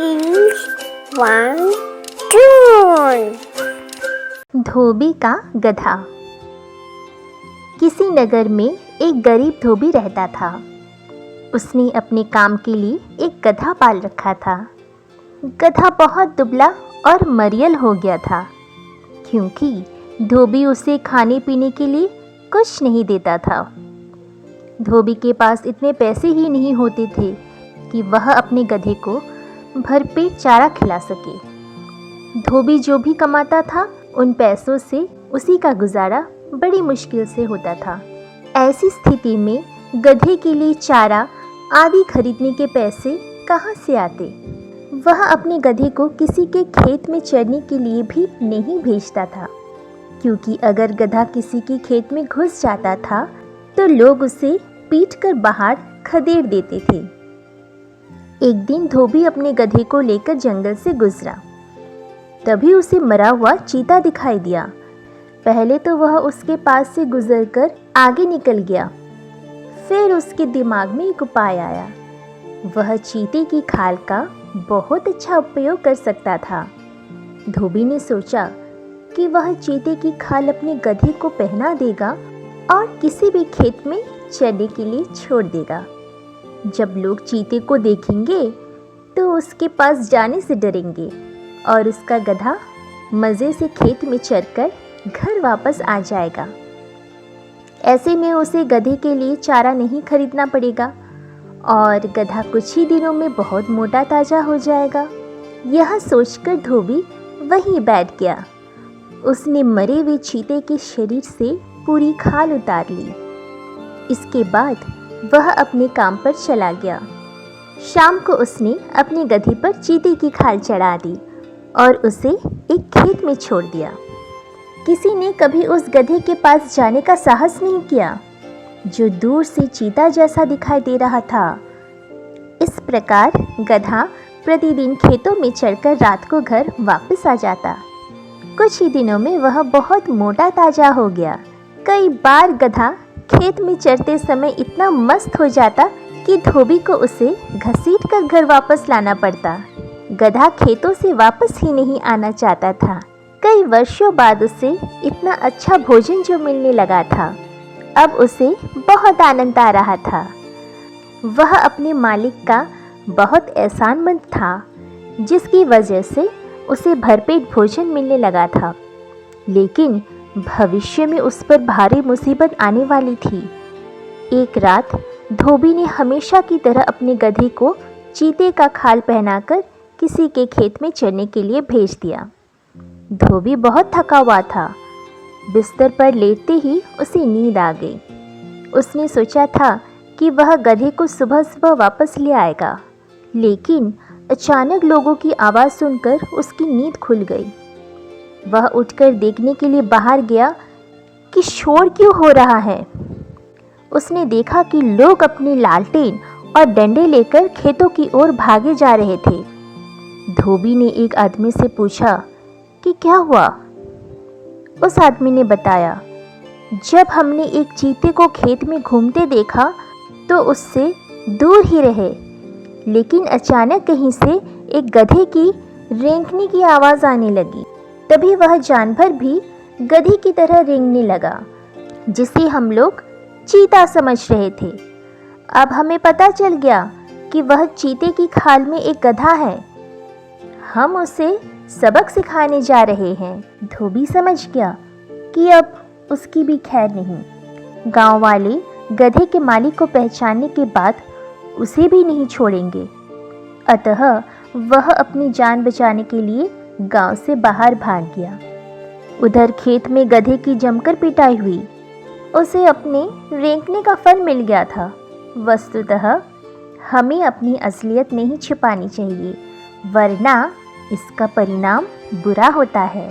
Choose one tune. धोबी का गधा। किसी नगर में एक गरीब धोबी रहता था। उसने अपने काम के लिए एक गधा पाल रखा था। गधा बहुत दुबला और मरियल हो गया था, क्योंकि धोबी उसे खाने पीने के लिए कुछ नहीं देता था। धोबी के पास इतने पैसे ही नहीं होते थे कि वह अपने गधे को भरपेट चारा खिला सके। धोबी जो भी कमाता था, उन पैसों से उसी का गुजारा बड़ी मुश्किल से होता था। ऐसी स्थिति में गधे के लिए चारा आदि खरीदने के पैसे कहाँ से आते? वह अपने गधे को किसी के खेत में चरने के लिए भी नहीं भेजता था, क्योंकि अगर गधा किसी के खेत में घुस जाता था तो लोग उसे पीटकर बाहर खदेड़ देते थे। एक दिन धोबी अपने गधे को लेकर जंगल से गुजरा। तभी उसे मरा हुआ चीता दिखाई दिया। पहले तो वह उसके पास से गुजरकर आगे निकल गया। फिर उसके दिमाग में एक उपाय आया। वह चीते की खाल का बहुत अच्छा उपयोग कर सकता था। धोबी ने सोचा कि वह चीते की खाल अपने गधे को पहना देगा और किसी भी खेत में चरने के लिए छोड़ देगा। जब लोग चीते को देखेंगे तो उसके पास जाने से डरेंगे और उसका गधा मज़े से खेत में चरकर घर वापस आ जाएगा। ऐसे में उसे गधे के लिए चारा नहीं खरीदना पड़ेगा और गधा कुछ ही दिनों में बहुत मोटा ताजा हो जाएगा। यह सोचकर धोबी वहीं बैठ गया। उसने मरे हुए चीते के शरीर से पूरी खाल उतार ली। इसके बाद वह अपने काम पर चला गया। शाम को उसने अपने गधे पर चीते की खाल चढ़ा दी और उसे एक खेत में छोड़ दिया। किसी ने कभी उस गधे के पास जाने का साहस नहीं किया, जो दूर से चीता जैसा दिखाई दे रहा था। इस प्रकार गधा प्रतिदिन खेतों में चढ़कर रात को घर वापस आ जाता। कुछ ही दिनों में वह बहुत मोटा ताजा हो गया। कई बार गधा खेत में चरते समय इतना मस्त हो जाता कि धोबी को उसे घसीट कर घर वापस लाना पड़ता। गधा खेतों से वापस ही नहीं आना चाहता था। कई वर्षों बाद उसे इतना अच्छा भोजन जो मिलने लगा था, अब उसे बहुत आनंद आ रहा था। वह अपने मालिक का बहुत एहसानमंद था, जिसकी वजह से उसे भरपेट भोजन मिलने लगा था। लेकिन भविष्य में उस पर भारी मुसीबत आने वाली थी। एक रात धोबी ने हमेशा की तरह अपने गधे को चीते का खाल पहनाकर किसी के खेत में चरने के लिए भेज दिया। धोबी बहुत थका हुआ था। बिस्तर पर लेटते ही उसे नींद आ गई। उसने सोचा था कि वह गधे को सुबह सुबह वापस ले आएगा, लेकिन अचानक लोगों की आवाज़ सुनकर उसकी नींद खुल गई। वह उठकर देखने के लिए बाहर गया कि शोर क्यों हो रहा है। उसने देखा कि लोग अपनी लालटेन और डंडे लेकर खेतों की ओर भागे जा रहे थे। धोबी ने एक आदमी से पूछा कि क्या हुआ। उस आदमी ने बताया, जब हमने एक चीते को खेत में घूमते देखा तो उससे दूर ही रहे, लेकिन अचानक कहीं से एक गधे की रेंगने की आवाज़ आने लगी। तभी वह जानवर भी गधे की तरह रेंगने लगा, जिसे हम लोग चीता समझ रहे थे। अब हमें पता चल गया कि वह चीते की खाल में एक गधा है। हम उसे सबक सिखाने जा रहे हैं। धोबी समझ गया कि अब उसकी भी खैर नहीं। गांव वाले गधे के मालिक को पहचानने के बाद उसे भी नहीं छोड़ेंगे। अतः वह अपनी जान बचाने के लिए गांव से बाहर भाग गया। उधर खेत में गधे की जमकर पिटाई हुई। उसे अपने रेंगने का फल मिल गया था। वस्तुतः हमें अपनी असलियत नहीं छिपानी चाहिए, वरना इसका परिणाम बुरा होता है।